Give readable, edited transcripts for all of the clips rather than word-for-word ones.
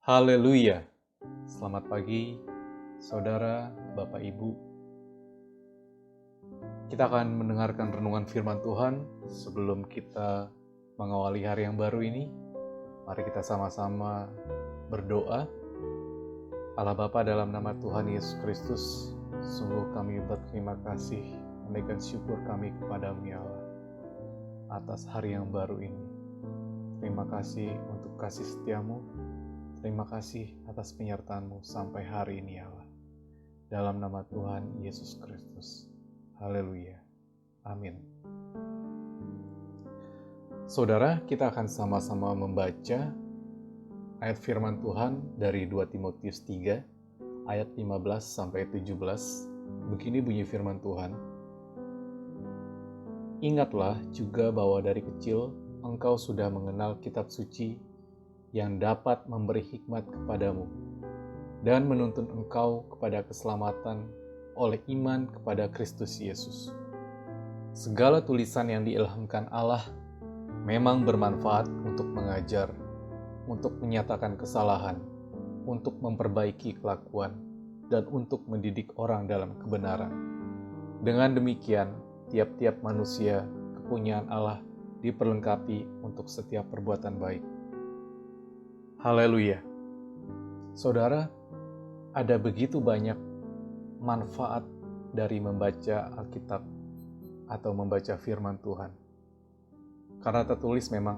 Haleluya. Selamat pagi, saudara, Bapak, Ibu. Kita akan mendengarkan renungan firman Tuhan sebelum kita mengawali hari yang baru ini. Mari kita sama-sama berdoa. Allah Bapa, dalam nama Tuhan Yesus Kristus, sungguh kami berterima kasih, menaikkan syukur kami kepadamu ya Allah, atas hari yang baru ini. Terima kasih untuk kasih setiamu. Terima kasih atas penyertaan-Mu sampai hari ini ya Allah. Dalam nama Tuhan Yesus Kristus. Haleluya. Amin. Saudara, kita akan sama-sama membaca ayat firman Tuhan dari 2 Timotius 3 ayat 15 sampai 17. Begini bunyi firman Tuhan. Ingatlah juga bahwa dari kecil engkau sudah mengenal kitab suci yang dapat memberi hikmat kepadamu dan menuntun engkau kepada keselamatan oleh iman kepada Kristus Yesus. Segala tulisan yang diilhamkan Allah memang bermanfaat untuk mengajar, untuk menyatakan kesalahan, untuk memperbaiki kelakuan, dan untuk mendidik orang dalam kebenaran. Dengan demikian, tiap-tiap manusia kepunyaan Allah diperlengkapi untuk setiap perbuatan baik. Haleluya. Saudara, ada begitu banyak manfaat dari membaca Alkitab atau membaca firman Tuhan. Karena tertulis memang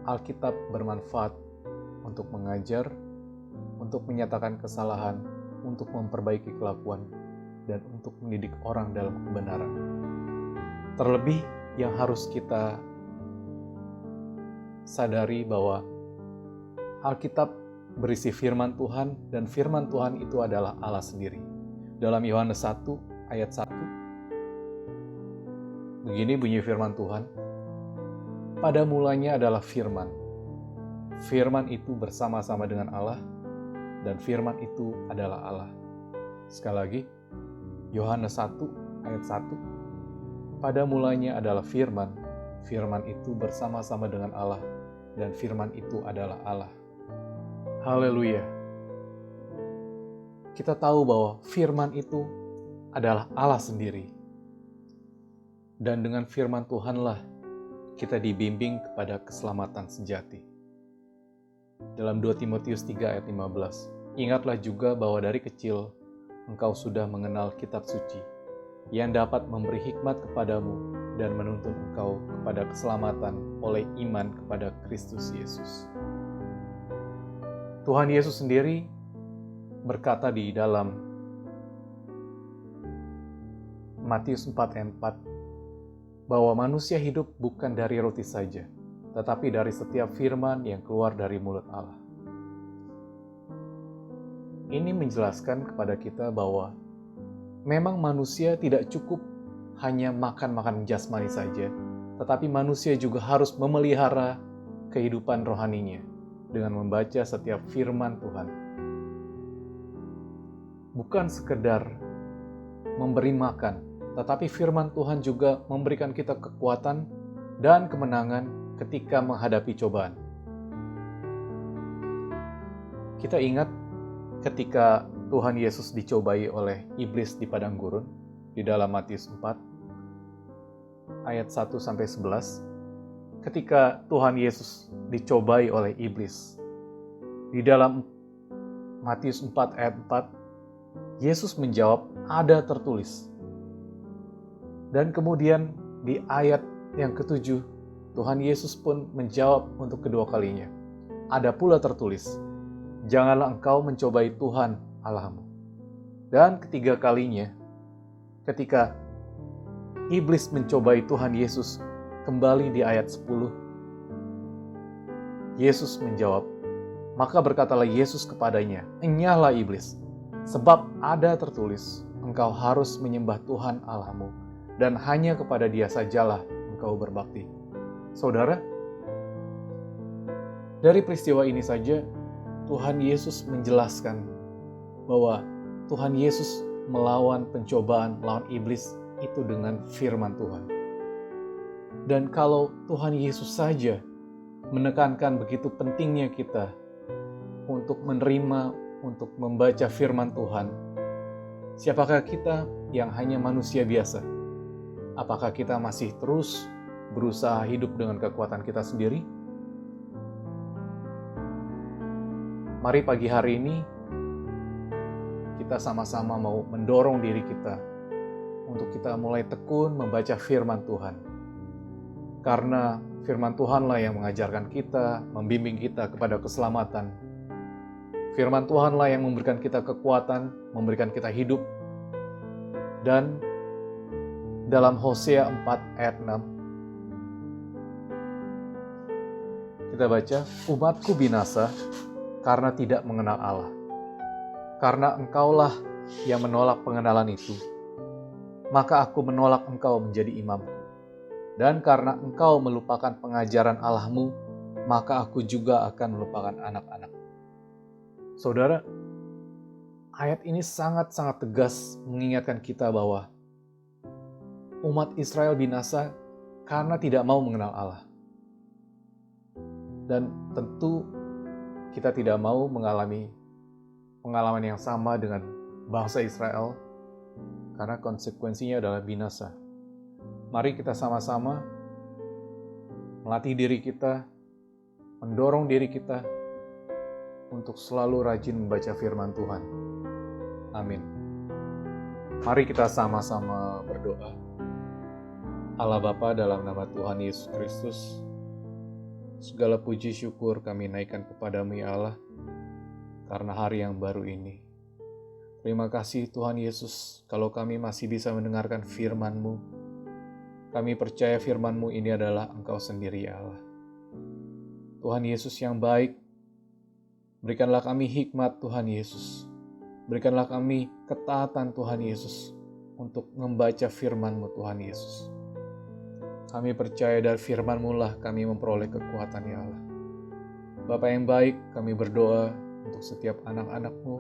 Alkitab bermanfaat untuk mengajar, untuk menyatakan kesalahan, untuk memperbaiki kelakuan, dan untuk mendidik orang dalam kebenaran. Terlebih yang harus kita sadari bahwa Alkitab berisi firman Tuhan, dan firman Tuhan itu adalah Allah sendiri. Dalam Yohanes 1 ayat 1, begini bunyi firman Tuhan, pada mulanya adalah firman. Firman itu bersama-sama dengan Allah, dan firman itu adalah Allah. Sekali lagi, Yohanes 1 ayat 1, pada mulanya adalah firman. Firman itu bersama-sama dengan Allah, dan firman itu adalah Allah. Haleluya. Kita tahu bahwa firman itu adalah Allah sendiri. Dan dengan firman Tuhanlah kita dibimbing kepada keselamatan sejati. Dalam 2 Timotius 3 ayat 15, ingatlah juga bahwa dari kecil engkau sudah mengenal kitab suci yang dapat memberi hikmat kepadamu dan menuntun engkau kepada keselamatan oleh iman kepada Kristus Yesus. Tuhan Yesus sendiri berkata di dalam Matius 4 ayat 4 bahwa manusia hidup bukan dari roti saja, tetapi dari setiap firman yang keluar dari mulut Allah. Ini menjelaskan kepada kita bahwa memang manusia tidak cukup hanya makan jasmani saja, tetapi manusia juga harus memelihara kehidupan rohaninya dengan membaca setiap firman Tuhan. Bukan sekedar memberi makan, tetapi firman Tuhan juga memberikan kita kekuatan dan kemenangan ketika menghadapi cobaan. Kita ingat ketika Tuhan Yesus dicobai oleh iblis di padang gurun, di dalam Matius 4, ayat 1-11, ketika Tuhan Yesus dicobai oleh iblis. Di dalam Matius 4 ayat 4, Yesus menjawab, ada tertulis. Dan kemudian di ayat yang ke-7, Tuhan Yesus pun menjawab untuk kedua kalinya. Ada pula tertulis, janganlah engkau mencobai Tuhan Allahmu. Dan ketiga kalinya, ketika iblis mencobai Tuhan Yesus, kembali di ayat 10, Yesus menjawab, maka berkatalah Yesus kepadanya, enyahlah iblis, sebab ada tertulis, engkau harus menyembah Tuhan Allahmu, dan hanya kepada Dia sajalah engkau berbakti. Saudara, dari peristiwa ini saja, Tuhan Yesus menjelaskan bahwa Tuhan Yesus melawan pencobaan, melawan iblis itu dengan firman Tuhan. Dan kalau Tuhan Yesus saja menekankan begitu pentingnya kita untuk menerima, untuk membaca firman Tuhan. Siapakah kita yang hanya manusia biasa? Apakah kita masih terus berusaha hidup dengan kekuatan kita sendiri? Mari pagi hari ini kita sama-sama mau mendorong diri kita untuk kita mulai tekun membaca firman Tuhan. Karena firman Tuhanlah yang mengajarkan kita, membimbing kita kepada keselamatan. Firman Tuhanlah yang memberikan kita kekuatan, memberikan kita hidup. Dan dalam Hosea 4 ayat 6, kita baca, umatku binasa karena tidak mengenal Allah. Karena engkaulah yang menolak pengenalan itu, maka aku menolak engkau menjadi imamku. Dan karena engkau melupakan pengajaran Allahmu, maka aku juga akan melupakan anak-anak. Saudara, ayat ini sangat-sangat tegas mengingatkan kita bahwa umat Israel binasa karena tidak mau mengenal Allah. Dan tentu kita tidak mau mengalami pengalaman yang sama dengan bangsa Israel, karena konsekuensinya adalah binasa. Mari kita sama-sama melatih diri kita, mendorong diri kita untuk selalu rajin membaca firman Tuhan. Amin. Mari kita sama-sama berdoa. Allah Bapa, dalam nama Tuhan Yesus Kristus, segala puji syukur kami naikkan kepadamu ya Allah, karena hari yang baru ini. Terima kasih Tuhan Yesus, kalau kami masih bisa mendengarkan firman-Mu. Kami percaya firman-Mu ini adalah Engkau sendiri ya Allah. Tuhan Yesus yang baik, berikanlah kami hikmat Tuhan Yesus. Berikanlah kami ketaatan Tuhan Yesus untuk membaca firman-Mu Tuhan Yesus. Kami percaya dari firman-Mu lah kami memperoleh kekuatan ya Allah. Bapa yang baik, kami berdoa untuk setiap anak-anak-Mu,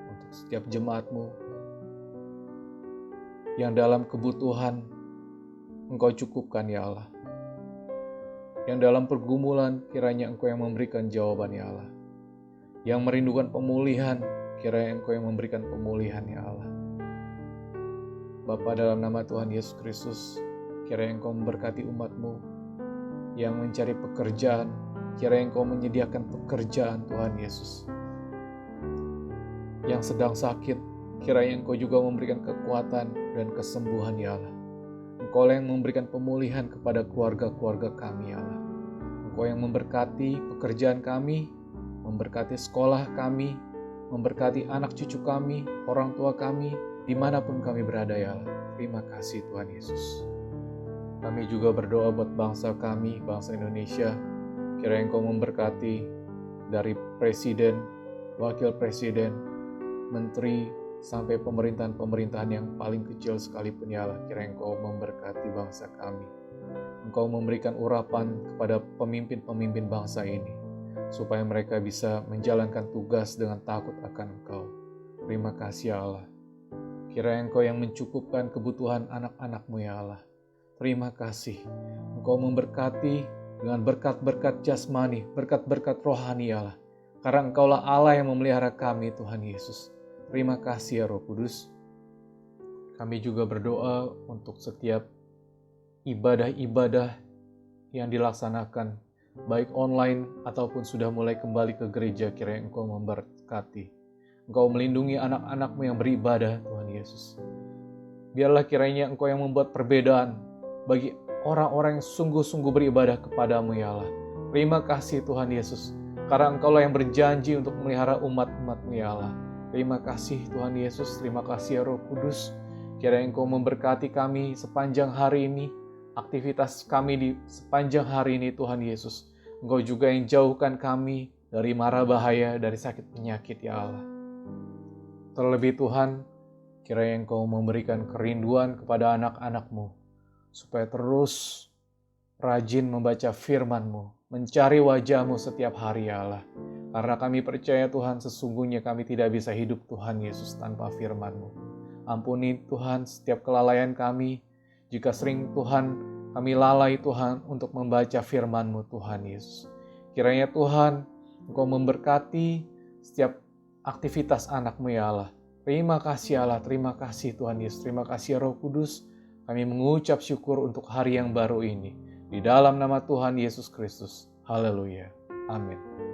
untuk setiap jemaat-Mu, yang dalam kebutuhan Engkau cukupkan ya Allah. Yang dalam pergumulan kiranya Engkau yang memberikan jawaban ya Allah. Yang merindukan pemulihan kiranya Engkau yang memberikan pemulihan ya Allah. Bapa, dalam nama Tuhan Yesus Kristus, kiranya Engkau memberkati umat-Mu yang mencari pekerjaan, kiranya Engkau menyediakan pekerjaan Tuhan Yesus. Yang sedang sakit, kiranya Engkau juga memberikan kekuatan dan kesembuhan ya Allah. Engkau yang memberikan pemulihan kepada keluarga-keluarga kami ya Allah. Engkau yang memberkati pekerjaan kami, memberkati sekolah kami, memberkati anak cucu kami, orang tua kami, dimanapun kami berada ya Allah. Terima kasih Tuhan Yesus. Kami juga berdoa buat bangsa kami, bangsa Indonesia. Kiranya Engkau memberkati dari presiden, wakil presiden, menteri, sampai pemerintahan-pemerintahan yang paling kecil sekalipun ya Allah. Kiranya Engkau memberkati bangsa kami. Engkau memberikan urapan kepada pemimpin-pemimpin bangsa ini, supaya mereka bisa menjalankan tugas dengan takut akan Engkau. Terima kasih ya Allah. Kiranya Engkau yang mencukupkan kebutuhan anak-anak-Mu ya Allah. Terima kasih. Engkau memberkati dengan berkat-berkat jasmani, berkat-berkat rohani ya Allah. Karena Engkaulah Allah yang memelihara kami Tuhan Yesus. Terima kasih ya Roh Kudus. Kami juga berdoa untuk setiap ibadah-ibadah yang dilaksanakan, baik online ataupun sudah mulai kembali ke gereja. Kiranya Engkau memberkati. Engkau melindungi anak-anak-Mu yang beribadah Tuhan Yesus. Biarlah kiranya Engkau yang membuat perbedaan bagi orang-orang yang sungguh-sungguh beribadah kepadamu ya Allah. Terima kasih Tuhan Yesus, karena Engkaulah yang berjanji untuk memelihara umat-umat-Mu ya Allah. Terima kasih Tuhan Yesus, terima kasih ya Roh Kudus. Kiranya Engkau memberkati kami sepanjang hari ini, aktivitas kami di sepanjang hari ini Tuhan Yesus. Engkau juga yang jauhkan kami dari mara bahaya, dari sakit penyakit ya Allah. Terlebih Tuhan, kiranya Engkau memberikan kerinduan kepada anak-anak-Mu, supaya terus rajin membaca firman-Mu, mencari wajah-Mu setiap hari ya Allah. Karena kami percaya Tuhan, sesungguhnya kami tidak bisa hidup Tuhan Yesus tanpa firman-Mu. Ampuni Tuhan setiap kelalaian kami, jika sering Tuhan kami lalai Tuhan untuk membaca firman-Mu Tuhan Yesus. Kiranya Tuhan, Engkau memberkati setiap aktivitas anak-Mu ya Allah. Terima kasih Allah, terima kasih Tuhan Yesus, terima kasih Roh Kudus. Kami mengucap syukur untuk hari yang baru ini. Di dalam nama Tuhan Yesus Kristus. Haleluya. Amin.